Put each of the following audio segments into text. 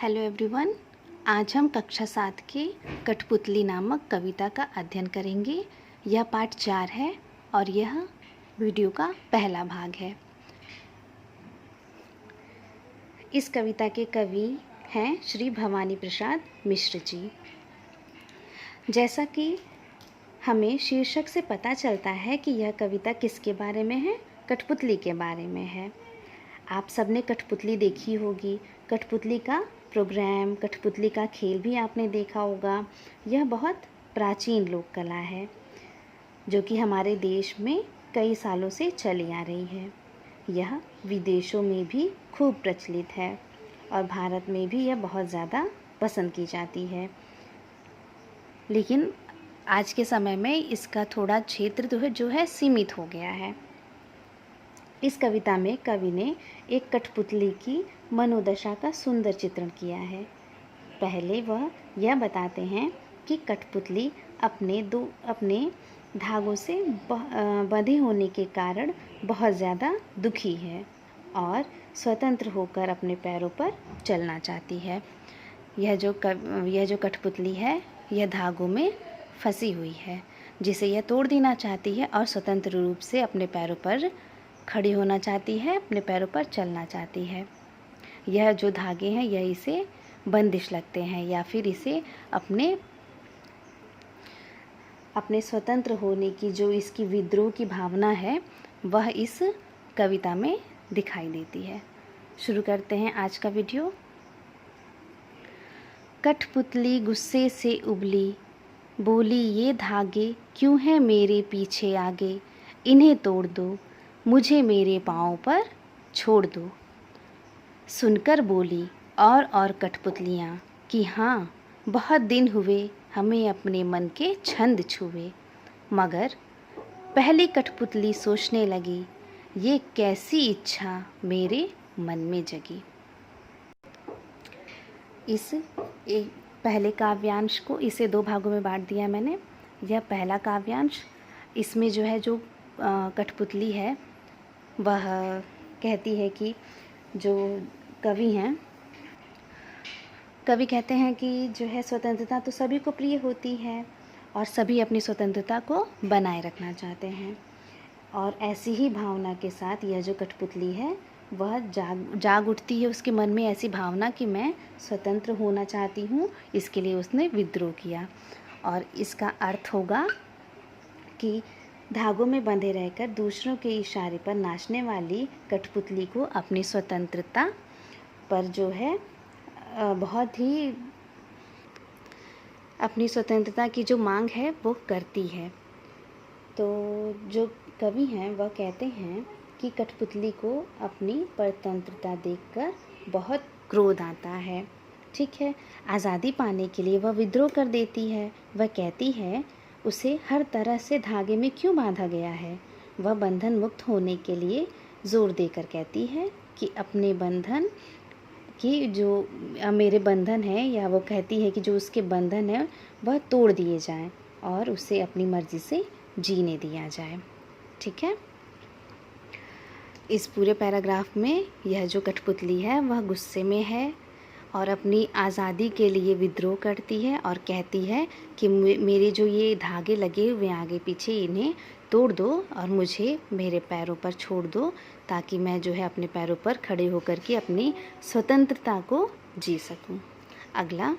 Hello everyone. आज हम कक्षा 7 के कठपुतली नामक कविता का अध्ययन करेंगे। यह पाठ 4 है और यह वीडियो का पहला भाग है। इस कविता के कवि हैं श्री भवानी प्रसाद मिश्र जी। जैसा कि हमें शीर्षक से पता चलता है कि यह कविता किसके बारे में है, कठपुतली के बारे में है। आप सबने कठपुतली देखी होगी। कठपुतली का प्रोग्राम, कठपुतली का खेल भी आपने देखा होगा। यह बहुत प्राचीन लोक कला है जो कि हमारे देश में कई सालों से चली आ रही है। यह विदेशों में भी खूब प्रचलित है और भारत में भी यह बहुत ज़्यादा पसंद की जाती है। लेकिन आज के समय में इसका थोड़ा क्षेत्र जो है सीमित हो गया है। इस कविता में कवि ने एक कठपुतली की मनोदशा का सुंदर चित्रण किया है। पहले वह यह बताते हैं कि कठपुतली अपने धागों से बंधे होने के कारण बहुत ज़्यादा दुखी है और स्वतंत्र होकर अपने पैरों पर चलना चाहती है। यह जो कठपुतली है यह धागों में फंसी हुई है, जिसे यह तोड़ देना चाहती है और स्वतंत्र रूप से अपने पैरों पर खड़ी होना चाहती है, अपने पैरों पर चलना चाहती है। यह जो धागे हैं यह इसे बंदिश लगते हैं या फिर इसे अपने स्वतंत्र होने की जो इसकी विद्रोह की भावना है वह इस कविता में दिखाई देती है। शुरू करते हैं आज का वीडियो। कठपुतली गुस्से से उबली, बोली ये धागे क्यों हैं मेरे पीछे आगे, इन्हें तोड़ दो, मुझे मेरे पाँव पर छोड़ दो। सुनकर बोली और कठपुतलियाँ कि हाँ, बहुत दिन हुए हमें अपने मन के छंद छुए। मगर पहली कठपुतली सोचने लगी, ये कैसी इच्छा मेरे मन में जगी। पहले काव्यांश को इसे 2 भागों में बांट दिया मैंने। यह पहला काव्यांश, इसमें जो कठपुतली है वह कहती है कि जो कवि कहते हैं कि जो है स्वतंत्रता तो सभी को प्रिय होती है और सभी अपनी स्वतंत्रता को बनाए रखना चाहते हैं। और ऐसी ही भावना के साथ यह जो कठपुतली है वह जाग उठती है। उसके मन में ऐसी भावना कि मैं स्वतंत्र होना चाहती हूँ, इसके लिए उसने विद्रोह किया। और इसका अर्थ होगा कि धागों में बंधे रहकर दूसरों के इशारे पर नाचने वाली कठपुतली को अपनी स्वतंत्रता पर जो है बहुत ही अपनी स्वतंत्रता की जो मांग है वो करती है। तो जो कवि हैं वह कहते हैं कि कठपुतली को अपनी परतंत्रता देखकर बहुत क्रोध आता है। ठीक है, आज़ादी पाने के लिए वह विद्रोह कर देती है। वह कहती है उसे हर तरह से धागे में क्यों बांधा गया है। वह बंधन मुक्त होने के लिए ज़ोर देकर कहती है कि अपने बंधन की जो मेरे बंधन है, या वो कहती है कि जो उसके बंधन है वह तोड़ दिए जाएं और उसे अपनी मर्ज़ी से जीने दिया जाए। ठीक है, इस पूरे पैराग्राफ में यह जो कठपुतली है वह गुस्से में है और अपनी आज़ादी के लिए विद्रोह करती है और कहती है कि मेरे जो ये धागे लगे हुए आगे पीछे इन्हें तोड़ दो और मुझे मेरे पैरों पर छोड़ दो, ताकि मैं जो है अपने पैरों पर खड़े होकर के अपनी स्वतंत्रता को जी सकूं। अगला,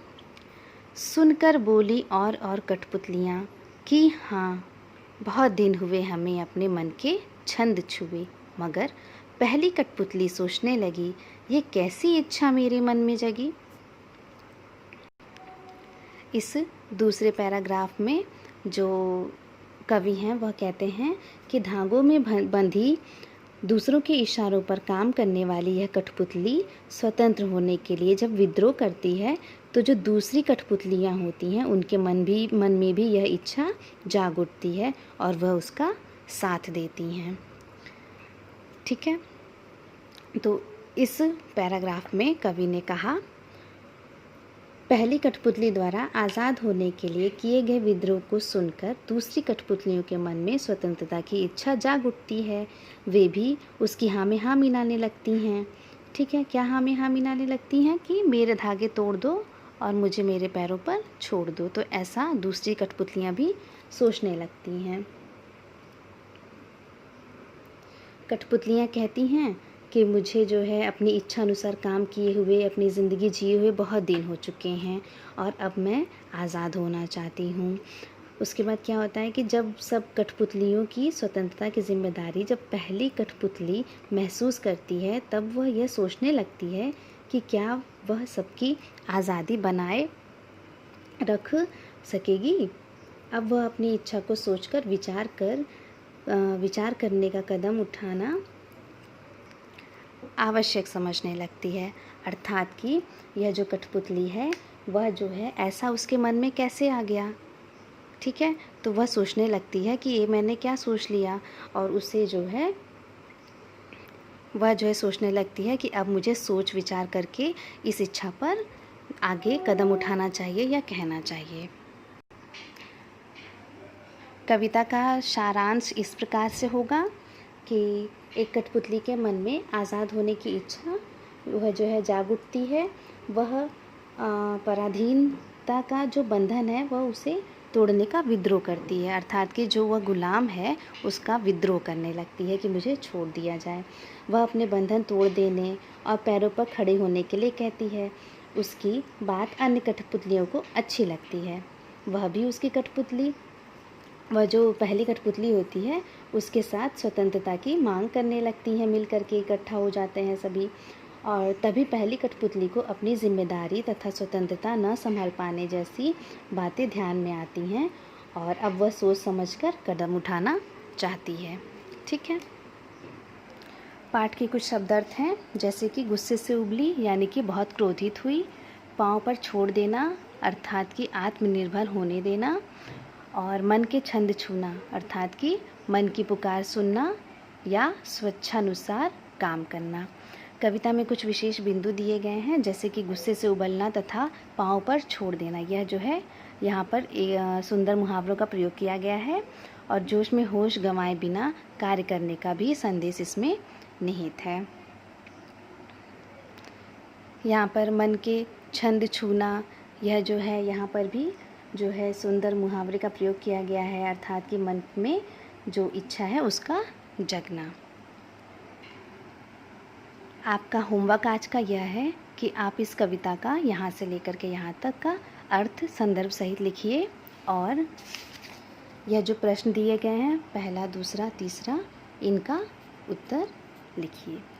सुनकर बोली और कठपुतलियाँ कि हाँ, बहुत दिन हुए हमें अपने मन के छंद छुए। मगर पहली कठपुतली सोचने लगी, ये कैसी इच्छा मेरे मन में जगी। इस दूसरे पैराग्राफ में जो कवि हैं वह कहते हैं कि धागों में बंधी दूसरों के इशारों पर काम करने वाली यह कठपुतली स्वतंत्र होने के लिए जब विद्रोह करती है तो जो दूसरी कठपुतलियाँ होती हैं उनके मन में भी यह इच्छा जाग उठती है और वह उसका साथ देती हैं। ठीक है, तो इस पैराग्राफ में कवि ने कहा, पहली कठपुतली द्वारा आज़ाद होने के लिए किए गए विद्रोह को सुनकर दूसरी कठपुतलियों के मन में स्वतंत्रता की इच्छा जाग उठती है। वे भी उसकी हाँ में हाँ मिलाने लगती हैं। ठीक है, क्या हामी हामी नाने लगती हैं कि मेरे धागे तोड़ दो और मुझे मेरे पैरों पर छोड़ दो। तो ऐसा दूसरी कठपुतलियाँ भी सोचने लगती हैं। कठपुतलियाँ कहती हैं कि मुझे जो है अपनी इच्छा अनुसार काम किए हुए, अपनी ज़िंदगी जिए हुए बहुत दिन हो चुके हैं और अब मैं आज़ाद होना चाहती हूँ। उसके बाद क्या होता है कि जब सब कठपुतलियों की स्वतंत्रता की ज़िम्मेदारी जब पहली कठपुतली महसूस करती है, तब वह यह सोचने लगती है कि क्या वह सबकी आज़ादी बनाए रख सकेगी। अब वह अपनी इच्छा को सोचकर विचार करने का कदम उठाना आवश्यक समझने लगती है। अर्थात कि यह जो कठपुतली है वह जो है ऐसा उसके मन में कैसे आ गया। ठीक है, तो वह सोचने लगती है कि ये मैंने क्या सोच लिया, और उसे जो है वह जो है सोचने लगती है कि अब मुझे सोच विचार करके इस इच्छा पर आगे कदम उठाना चाहिए या कहना चाहिए। कविता का सारांश इस प्रकार से होगा कि एक कठपुतली के मन में आज़ाद होने की इच्छा वह जो है जाग उठती है। वह पराधीनता का जो बंधन है वह उसे तोड़ने का विद्रोह करती है। अर्थात कि जो वह गुलाम है उसका विद्रोह करने लगती है कि मुझे छोड़ दिया जाए। वह अपने बंधन तोड़ देने और पैरों पर खड़े होने के लिए कहती है। उसकी बात अन्य कठपुतलियों को अच्छी लगती है। वह भी उसकी कठपुतली, वह जो पहली कठपुतली होती है उसके साथ स्वतंत्रता की मांग करने लगती हैं। मिल करके इकट्ठा हो जाते हैं सभी, और तभी पहली कठपुतली को अपनी जिम्मेदारी तथा स्वतंत्रता न संभाल पाने जैसी बातें ध्यान में आती हैं और अब वह सोच समझकर कदम उठाना चाहती है। ठीक है, पाठ के कुछ शब्दार्थ हैं, जैसे कि गुस्से से उबली यानी कि बहुत क्रोधित हुई, पाँव पर छोड़ देना अर्थात कि आत्मनिर्भर होने देना, और मन के छंद छूना अर्थात कि मन की पुकार सुनना या स्वेच्छानुसार काम करना। कविता में कुछ विशेष बिंदु दिए गए हैं, जैसे कि गुस्से से उबलना तथा पाँव पर छोड़ देना। यह जो है यहाँ पर सुंदर मुहावरों का प्रयोग किया गया है, और जोश में होश गंवाए बिना कार्य करने का भी संदेश इसमें निहित है। यहाँ पर मन के छंद छूना, यह जो है यहाँ पर भी जो है सुंदर मुहावरे का प्रयोग किया गया है, अर्थात कि मन में जो इच्छा है उसका जगना। आपका होमवर्क आज का यह है कि आप इस कविता का यहाँ से लेकर के यहाँ तक का अर्थ संदर्भ सहित लिखिए, और यह जो प्रश्न दिए गए हैं पहला, दूसरा, तीसरा, इनका उत्तर लिखिए।